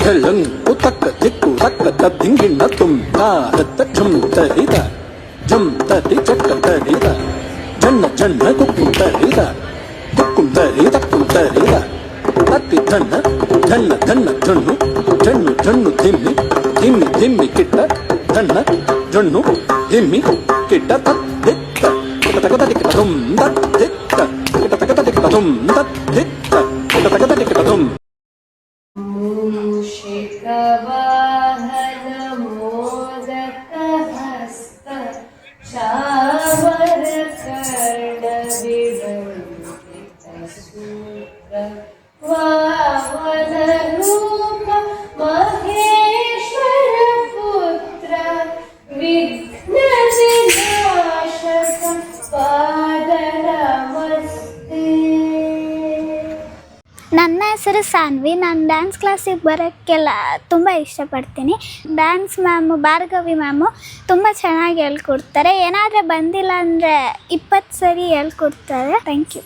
ಝಳ್ಳಂ ಉತಕ್ಕ ದಿಕ್ಕು ತಕ್ಕ ದಿಂಗಿಣ್ಣ ತುಂಬ ಝಂ ತರಿದ ಝಂ ತರಿ ಚಕ್ಕ ತರಿದ ಜಣ್ಣ ಜಣ್ಣ ಕುಕ್ಕುಂ ತರಿದ ಕುಕ್ಕುಂ ತರಿ ತಕ್ಕುಂ ತರಿದ ತತ್ತಿ ಝಣ್ಣ ಝಣ್ಣ ಝಣ್ಣ ಜಣ್ಣು ಜಣ್ಣು ಜಣ್ಣು ಧಿಮ್ಮಿ ಧಿಮ್ಮಿ ಧಿಮ್ಮಿ ಕಿಟ್ಟ ಝಣ್ಣ ಜಣ್ಣು ಧಿಮ್ಮಿ ಕಿಟ್ಟ ತತ್ ದಿಕ್ಕ ತಕ ದಿಕ್ಕ ತುಂ ತತ್ ದಿಕ್ಕ ತಕ ದಿಕ್ಕ ತುಂ ತತ್ ದಿಕ್ಕ ತಕ ದಿಕ್ಕ ತುಂ मूषिकवाहन मोदकहस्त चामरकर्णविलम्बितसूत्र वामनरूप महेश्वरपुत्र विघ्नविनाशक पादनमस्ते। ನನ್ನ ಹೆಸರು ಸಾನ್ವಿ. ನಾನು ಡ್ಯಾನ್ಸ್ ಕ್ಲಾಸಿಗೆ ಬರೋಕ್ಕೆಲ್ಲ ತುಂಬ ಇಷ್ಟಪಡ್ತೀನಿ. ಡ್ಯಾನ್ಸ್ ಮ್ಯಾಮು ಭಾರ್ಗವಿ ಮ್ಯಾಮು ತುಂಬ ಚೆನ್ನಾಗಿ ಹೇಳ್ಕೊಡ್ತಾರೆ. ಏನಾದರೂ ಬಂದಿಲ್ಲ ಅಂದರೆ 20 ಸರಿ ಹೇಳ್ಕೊಡ್ತಾರೆ. Thank you.